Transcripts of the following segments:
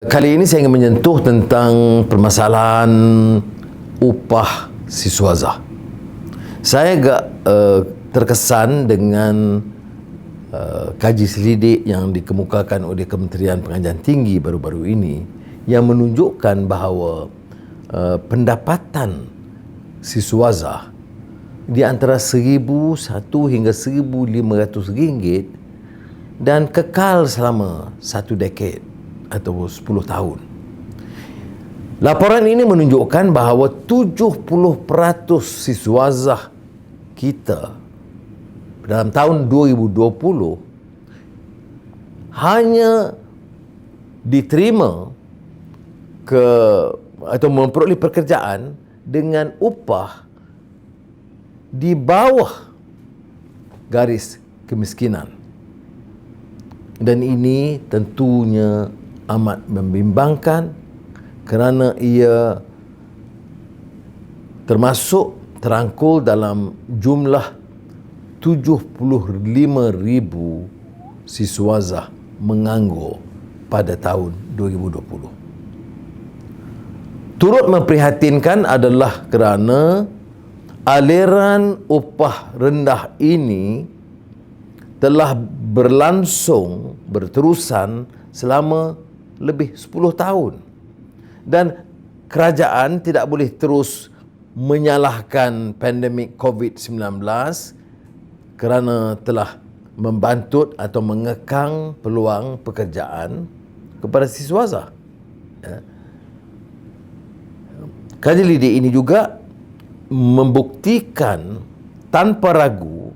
Kali ini saya ingin menyentuh tentang permasalahan upah siswaza. Saya agak terkesan dengan kaji selidik yang dikemukakan oleh Kementerian Pengajian Tinggi baru-baru ini yang menunjukkan bahawa pendapatan siswaza di antara RM1,000 hingga RM1,500 dan kekal selama 1 dekad atau 10 tahun. Laporan ini menunjukkan bahawa 70% siswaza kita dalam tahun 2020 hanya diterima atau memperoleh pekerjaan dengan upah di bawah garis kemiskinan. Dan ini tentunya amat membimbangkan kerana ia terangkul dalam jumlah 75,000 siswaza menganggur pada tahun 2020. Turut memprihatinkan adalah kerana aliran upah rendah ini telah berterusan selama lebih 10 tahun. Dan kerajaan tidak boleh terus menyalahkan pandemik COVID-19 kerana telah membantut atau mengekang peluang pekerjaan kepada siswaza. Kaji lidik ini juga membuktikan tanpa ragu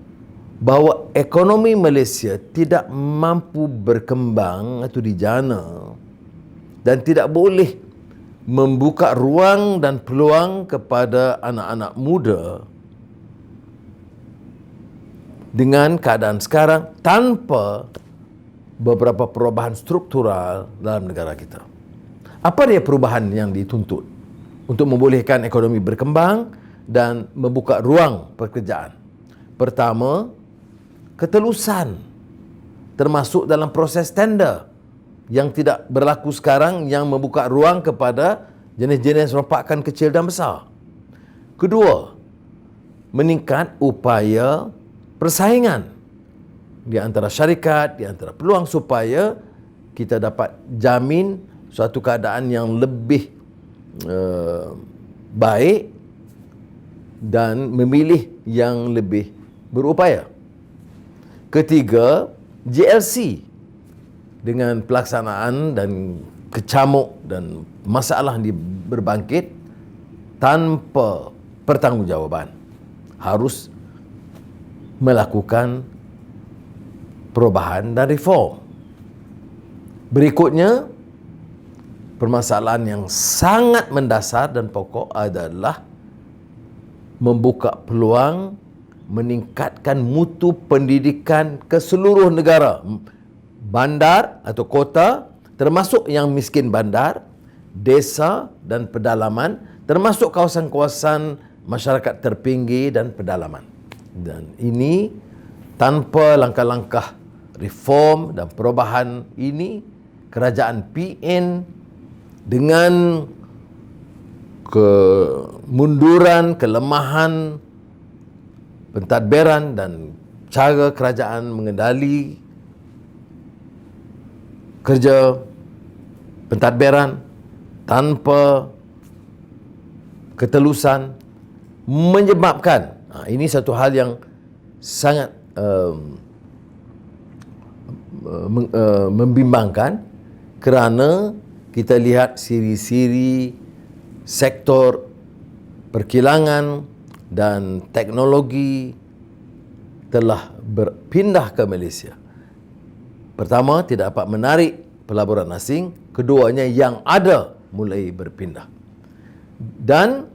bahawa ekonomi Malaysia tidak mampu berkembang atau dijana dan tidak boleh membuka ruang dan peluang kepada anak-anak muda dengan keadaan sekarang tanpa beberapa perubahan struktural dalam negara kita. Apa dia perubahan yang dituntut untuk membolehkan ekonomi berkembang dan membuka ruang pekerjaan? Pertama, ketelusan termasuk dalam proses tender yang tidak berlaku sekarang yang membuka ruang kepada jenis-jenis rompakan kecil dan besar. Kedua, meningkat upaya persaingan di antara syarikat, di antara peluang supaya kita dapat jamin suatu keadaan yang lebih baik dan memilih yang lebih berupaya. Ketiga, GLC dengan pelaksanaan dan kecamuk dan masalah berbangkit tanpa pertanggungjawaban harus melakukan perubahan dan reform. Berikutnya, permasalahan yang sangat mendasar dan pokok adalah membuka peluang meningkatkan mutu pendidikan ke seluruh negara, bandar atau kota, termasuk yang miskin bandar, desa dan pedalaman, termasuk kawasan-kawasan masyarakat terpinggir dan pedalaman. Dan ini tanpa langkah-langkah reform dan perubahan ini, kerajaan PN dengan kemunduran, kelemahan pentadbiran dan cara kerajaan mengendali kerja pentadbiran tanpa ketelusan menyebabkan ini satu hal yang sangat membimbangkan kerana kita lihat siri-siri sektor perkilangan dan teknologi telah berpindah ke Malaysia. Pertama, tidak dapat menarik pelaburan asing. Keduanya, yang ada mulai berpindah. Dan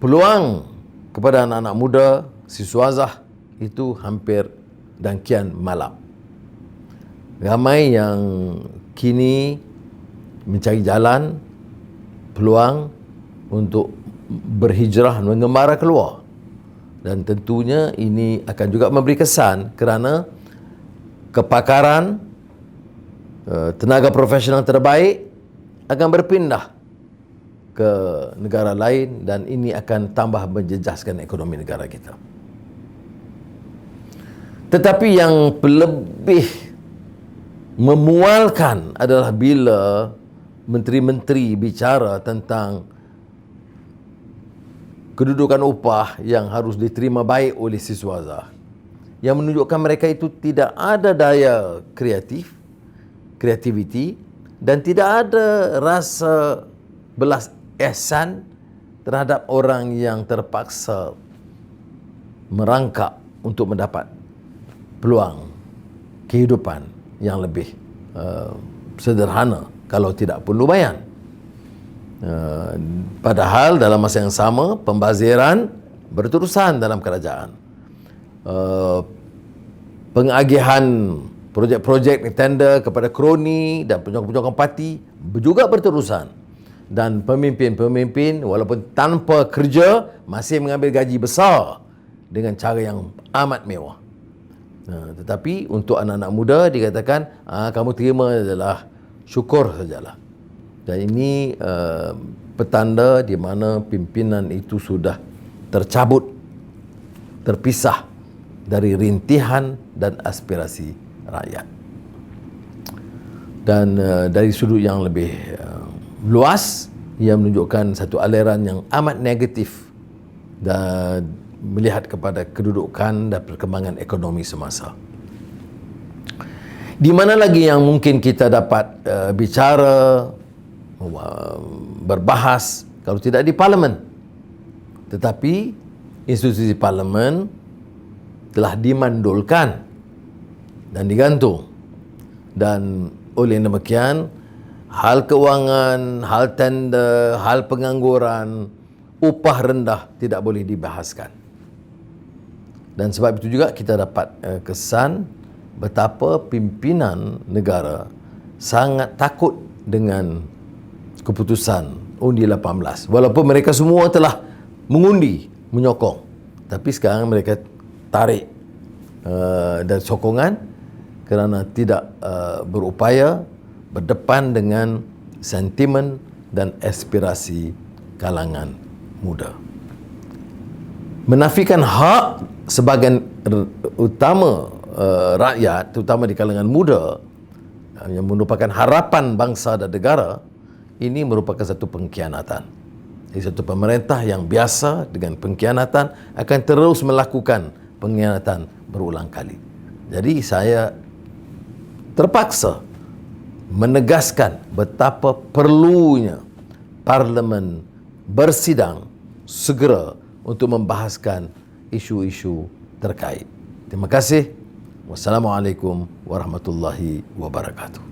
peluang kepada anak-anak muda, siswaza itu hampir dan kian malap. Ramai yang kini mencari jalan, peluang untuk berhijrah, mengembara keluar. Dan tentunya ini akan juga memberi kesan kerana kepakaran tenaga profesional terbaik akan berpindah ke negara lain dan ini akan tambah menjejaskan ekonomi negara kita. Tetapi yang lebih memualkan adalah bila menteri-menteri bicara tentang kedudukan upah yang harus diterima baik oleh siswaza, yang menunjukkan mereka itu tidak ada daya kreativiti dan tidak ada rasa belas ihsan terhadap orang yang terpaksa merangkak untuk mendapat peluang kehidupan yang lebih sederhana kalau tidak pun lumayan. Padahal dalam masa yang sama pembaziran berterusan dalam kerajaan. Pengagihan projek-projek tender kepada kroni dan penyokong-penyokong parti juga berterusan. Dan pemimpin-pemimpin walaupun tanpa kerja masih mengambil gaji besar dengan cara yang amat mewah. Tetapi untuk anak-anak muda dikatakan kamu terima sajalah, syukur sajalah. Dan ini petanda di mana pimpinan itu sudah tercabut, terpisah dari rintihan dan aspirasi rakyat. Dan dari sudut yang lebih luas, ia menunjukkan satu aliran yang amat negatif dan melihat kepada kedudukan dan perkembangan ekonomi semasa. Di mana lagi yang mungkin kita dapat bicara, berbahas kalau tidak di Parlimen. Tetapi institusi Parlimen telah dimandulkan dan digantung. Dan oleh demikian, hal keuangan, hal tender, hal pengangguran, upah rendah tidak boleh dibahaskan. Dan sebab itu juga kita dapat kesan betapa pimpinan negara sangat takut dengan keputusan undi 18. Walaupun mereka semua telah mengundi, menyokong. Tapi sekarang mereka tarik dari sokongan kerana tidak berupaya berdepan dengan sentimen dan aspirasi kalangan muda. Menafikan hak sebahagian utama rakyat, terutama di kalangan muda, yang merupakan harapan bangsa dan negara, ini merupakan satu pengkhianatan. Jadi satu pemerintah yang biasa dengan pengkhianatan akan terus melakukan pengkhianatan berulang kali. Jadi saya terpaksa menegaskan betapa perlunya Parlimen bersidang segera untuk membahaskan isu-isu terkait. Terima kasih. Wassalamualaikum warahmatullahi wabarakatuh.